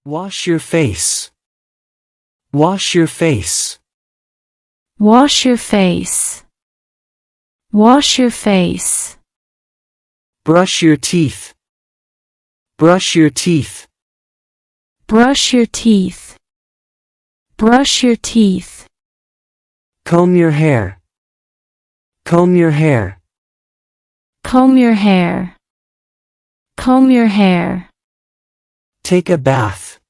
Wash your face. Wash your face. Wash your face. Wash your face. Brush your teeth. Brush your teeth. Brush your teeth. Brush your teeth. Comb your hair. Comb your hair. Comb your hair. Comb your hair. Take a bath.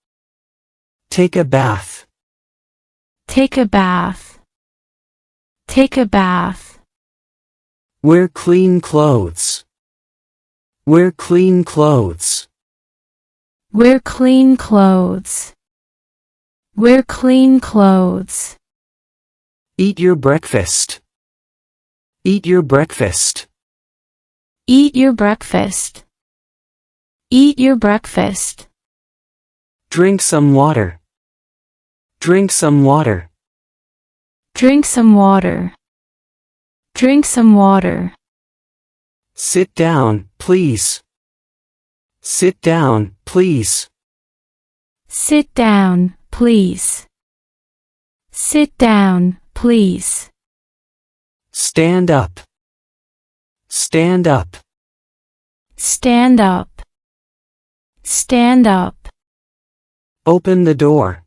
Take a bath. Take a bath. Take a bath. Wear clean clothes. Wear clean clothes. Wear clean clothes. Wear clean clothes. Eat your breakfast. Eat your breakfast. Eat your breakfast. Eat your breakfast. Drink some water. Drink some water. Drink some water. Drink some water. Sit down, please. Sit down, please. Sit down, please. Sit down, please. Stand up. Stand up. Stand up. Stand up. Open the door.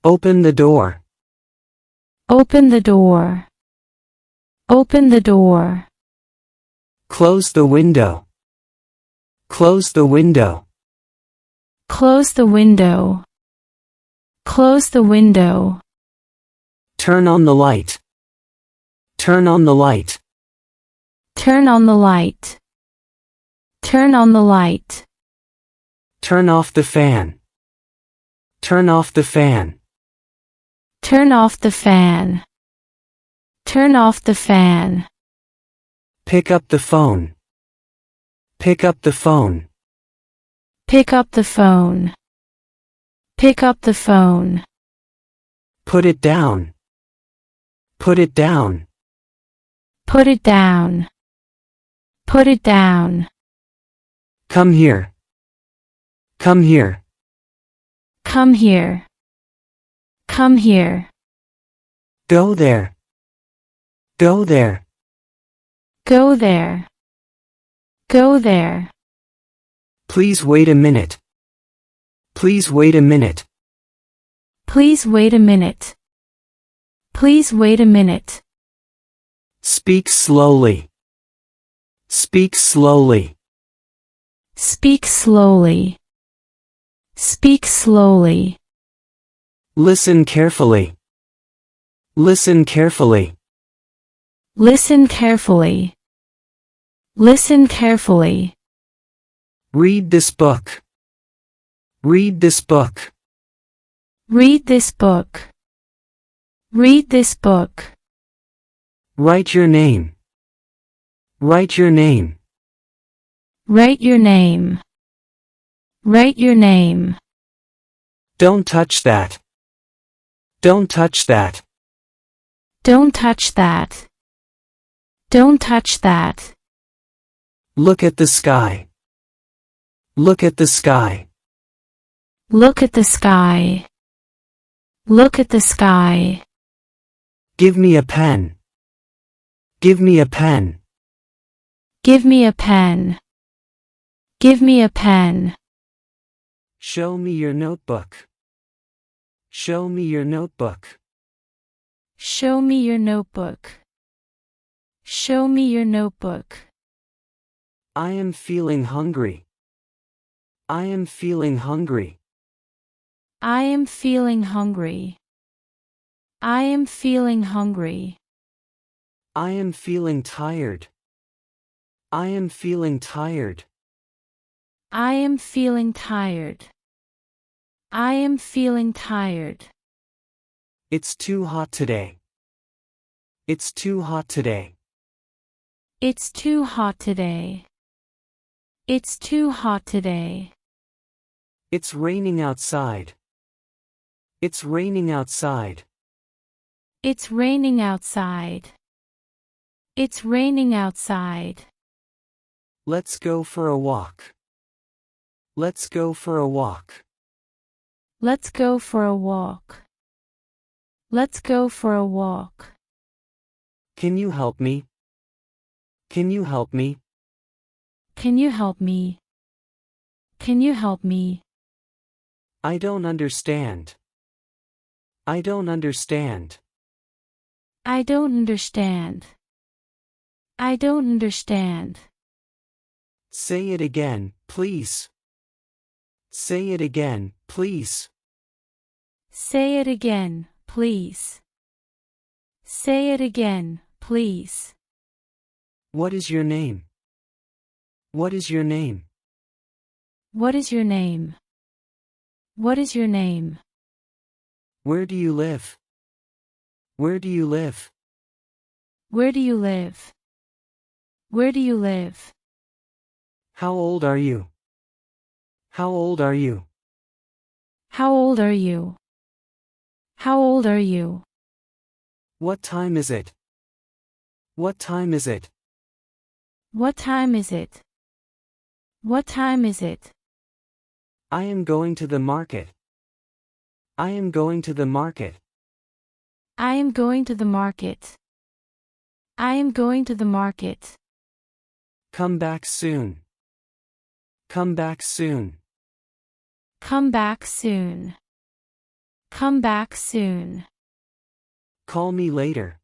Open the door. Open the door. Open the door. Close the window. Close the window. Close the window. Close the window. Turn on the light. Turn on the light. Turn on the light. Turn on the light. Turn off the fan. Turn off the fan. Turn off the fan. Turn off the fan. Pick up the phone. Pick up the phone. Pick up the phone. Pick up the phone. Put it down. Put it down. Put it down. Put it down. Come here. Come here. Come here. Come here. Go there. Go there. Go there. Go there. Please wait a minute. Please wait a minute. Please wait a minute. Please wait a minute. Speak slowly. Speak slowly. Speak slowly. Speak slowly. Listen carefully. Listen carefully. Listen carefully. Listen carefully. Read this book. Read this book. Read this book. Read this book. Write your name. Write your name. Write your name. Write your name. Don't touch that. Don't touch that. Don't touch that. Don't touch that. Look at the sky. Look at the sky. Look at the sky. Look at the sky. Give me a pen. Give me a pen. Give me a pen. Give me a pen. Show me your notebook. Show me your notebook. Show me your notebook. Show me your notebook. I am feeling hungry. I am feeling hungry. I am feeling hungry. I am feeling hungry. I am feeling tired. I am feeling tired. I am feeling tired. I am feeling tired. It's too hot today. It's too hot today. It's too hot today. It's too hot today. It's raining outside. It's raining outside. It's raining outside. It's raining outside. Let's go for a walk. Let's go for a walk. Let's go for a walk. Let's go for a walk. Can you help me? Can you help me? Can you help me? Can you help me? I don't understand. I don't understand. I don't understand. I don't understand. Say it again, please. Say it again, please. Say it again, please. Say it again, please. What is your name? What is your name? What is your name? What is your name? Where do you live? Where do you live? Where do you live? Where do you live? How old are you? How old are you? How old are you? How old are you? What time is it? What time is it? What time is it? What time is it? I am going to the market. I am going to the market. I am going to the market. I am going to the market. Come back soon. Come back soon. Come back soon. Come back soon. Call me later.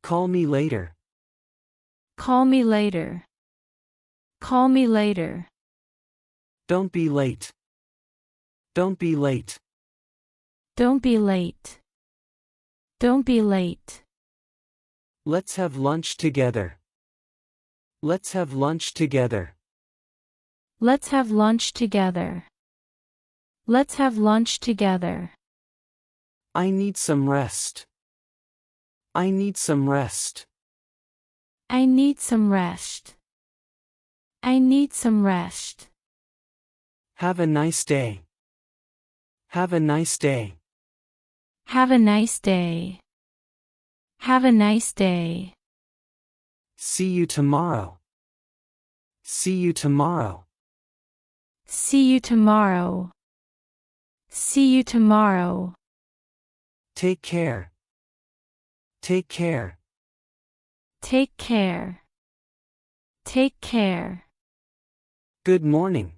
Call me later. Call me later. Call me later. Don't be late. Don't be late. Don't be late. Don't be late. Let's have lunch together. Let's have lunch together. Let's have lunch together. Let's have lunch together. I need some rest. I need some rest. I need some rest. I need some rest. Have a nice day. Have a nice day. Have a nice day. Have a nice day. See you tomorrow. See you tomorrow. See you tomorrow. See you tomorrow. Take care. Take care. Take care. Take care. Good morning.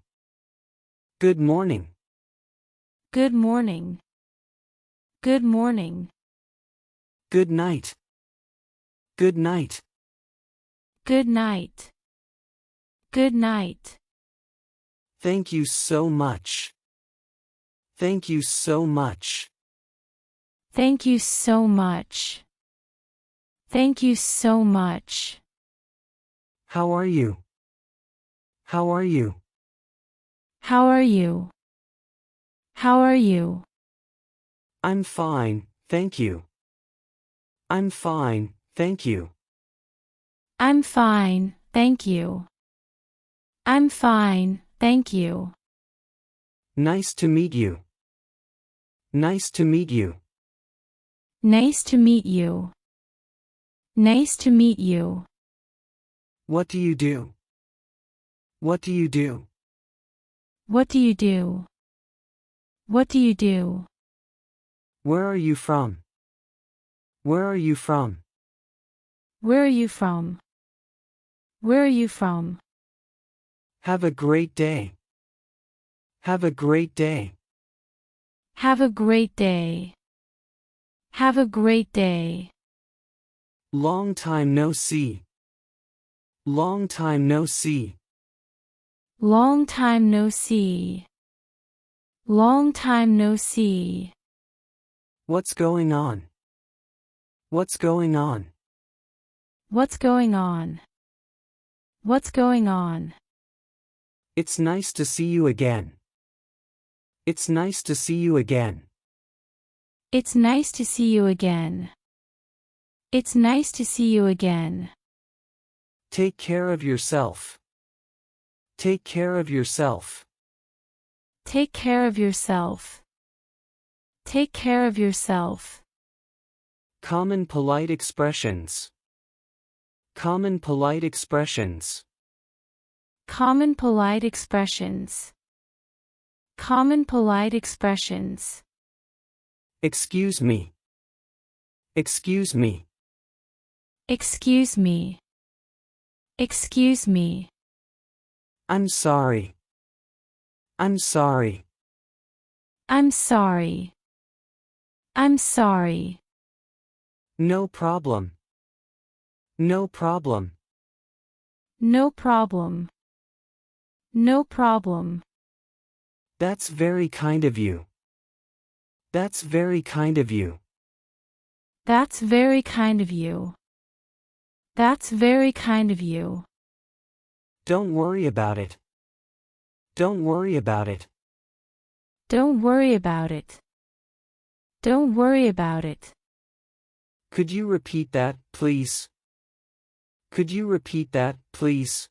Good morning. Good morning. Good morning. Good night. Good night. Good night. Good night. Thank you so much. Thank you so much. Thank you so much. Thank you so much. How are you? How are you? How are you? How are you? I'm fine, thank you. I'm fine, thank you. I'm fine, thank you. I'm fine, thank you. Nice to meet you. Nice to meet you. Nice to meet you. Nice to meet you. What do you do? What do you do? What do you do? What do you do? Where are you from? Where are you from? Where are you from? Where are you from? Have a great day. Have a great day. Have a great day. Have a great day. Long time no see. Long time no see. Long time no see. Long time no see. What's going on? What's going on? What's going on? What's going on? It's nice to see you again. It's nice to see you again. It's nice to see you again. It's nice to see you again. Take care of yourself. Take care of yourself. Take care of yourself. Take care of yourself. Common polite expressions. Common polite expressions. Common polite expressions. Common polite expressions. Excuse me. Excuse me. Excuse me. Excuse me. I'm sorry. I'm sorry. I'm sorry. I'm sorry. No problem. No problem. No problem. No problem. That's very kind of you. That's very kind of you. That's very kind of you. That's very kind of you. Don't worry about it. Don't worry about it. Don't worry about it. Don't worry about it. Could you repeat that, please? Could you repeat that, please?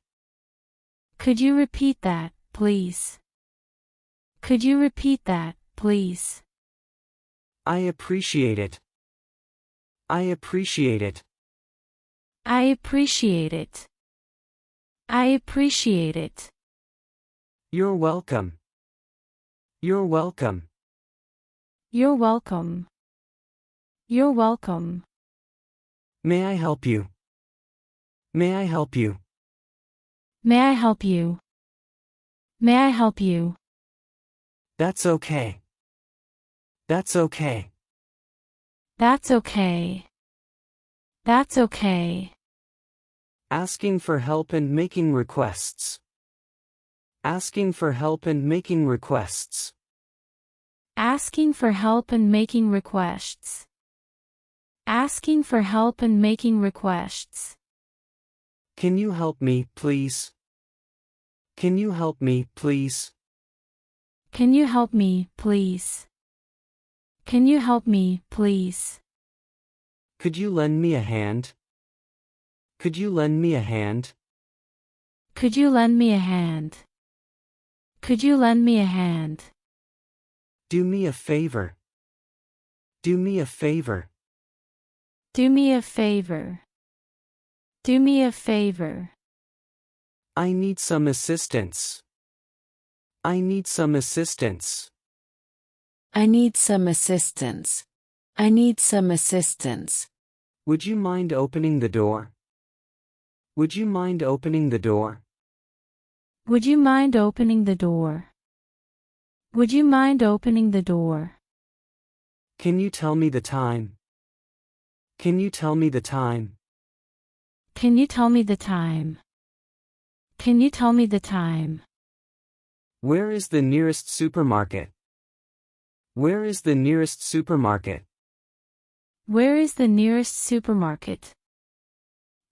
Could you repeat that, please? Could you repeat that, please? I appreciate it. I appreciate it. I appreciate it. I appreciate it. You're welcome. You're welcome. You're welcome. You're welcome. May I help you? May I help you? May I help you? May I help you? That's okay. That's okay. That's okay. That's okay. Asking for help and making requests. Asking for help and making requests. Asking for help and making requests. Asking for help and making requests. Can you help me, please? Can you help me, please? Can you help me, please? Can you help me, please? Could you lend me a hand? Could you lend me a hand? Could you lend me a hand? Could you lend me a hand? Do me a favor. Do me a favor. Do me a favor. Do me a favor. I need some assistance. I need some assistance. I need some assistance. I need some assistance. Would you mind opening the door? Would you mind opening the door? Would you mind opening the door? Would you mind opening the door? Can you tell me the time? Can you tell me the time? Can you tell me the time? Can you tell me the time? Where is the nearest supermarket? Where is the nearest supermarket? Where is the nearest supermarket?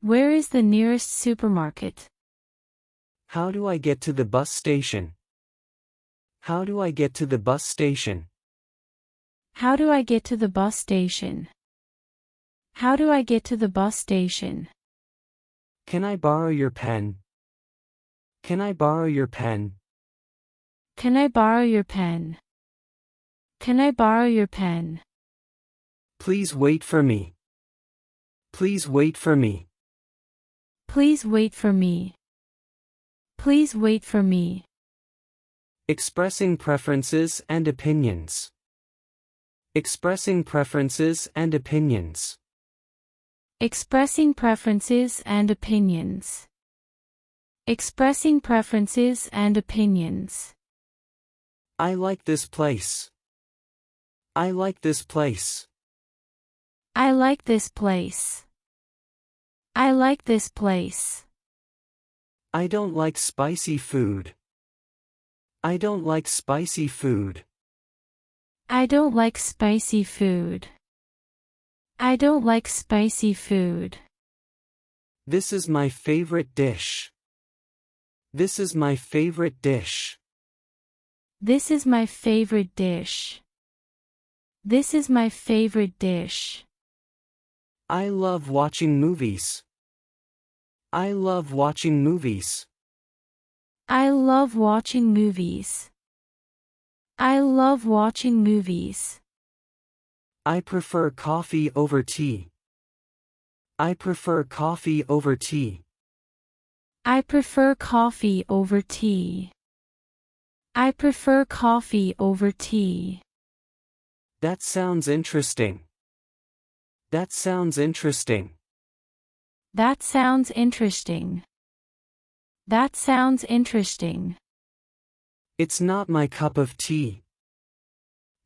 Where is the nearest supermarket? How do I get to the bus station? How do I get to the bus station? How do I get to the bus station? How do I get to the bus station? Can I borrow your pen? Can I borrow your pen? Can I borrow your pen? Can I borrow your pen? Please wait for me. Please wait for me. Please wait for me. Please wait for me. Expressing preferences and opinions. Expressing preferences and opinions. Expressing preferences and opinions. Expressing preferences and opinions. I like this place. I like this place. I like this place. I like this place. I don't like spicy food. I don't like spicy food. I don't like spicy food. I don't like spicy food. This is my favorite dish. This is my favorite dish. This is my favorite dish. This is my favorite dish. I love watching movies. I love watching movies. I love watching movies. I love watching movies. I prefer coffee over tea. I prefer coffee over tea. I prefer coffee over tea. I prefer coffee over tea. That sounds interesting. That sounds interesting. That sounds interesting. That sounds interesting. It's not my cup of tea.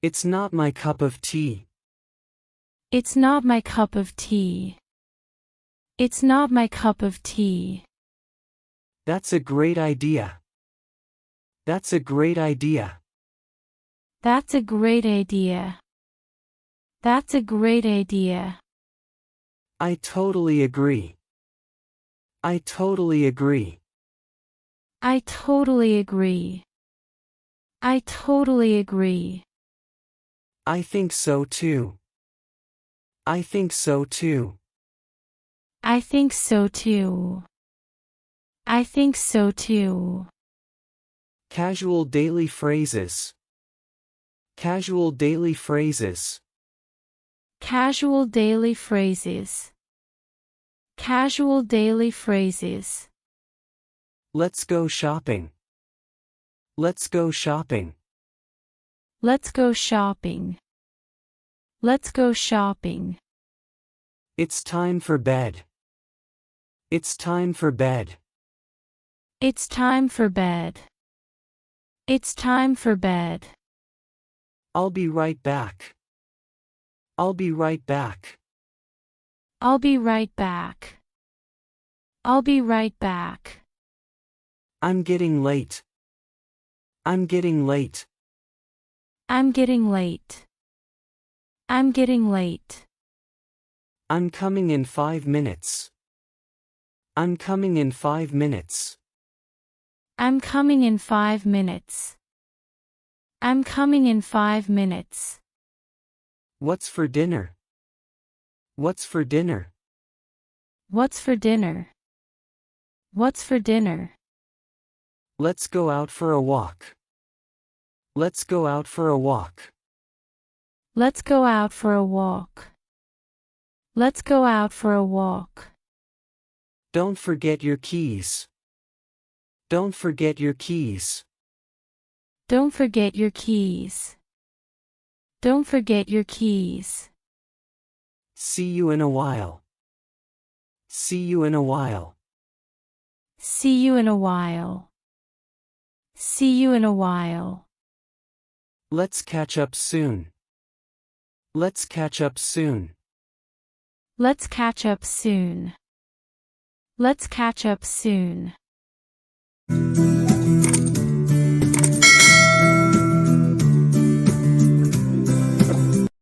It's not my cup of tea. It's not my cup of tea. It's not my cup of tea. That's a great idea. That's a great idea. That's a great idea. That's a great idea. I totally agree. I totally agree. I totally agree. I totally agree. I think so too. I think so too. I think so too. I think so too. Casual daily phrases. Casual daily phrases. Casual daily phrases. Casual daily phrases. Let's go shopping. Let's go shopping. Let's go shopping. Let's go shopping. It's time for bed. It's time for bed. It's time for bed. It's time for bed. I'll be right back. I'll be right back. I'll be right back. I'll be right back. I'm getting late. I'm getting late. I'm getting late. I'm getting late. I'm coming in 5 minutes. I'm coming in 5 minutes. I'm coming in 5 minutes. I'm coming in 5 minutes. What's for dinner? What's for dinner? What's for dinner? What's for dinner? Let's go out for a walk. Let's go out for a walk. Let's go out for a walk. Let's go out for a walk. Don't forget your keys. Don't forget your keys. Don't forget your keys. Don't forget your keys. See you in a while. See you in a while. See you in a while. See you in a while. Let's catch up soon. Let's catch up soon. Let's catch up soon. Let's catch up soon.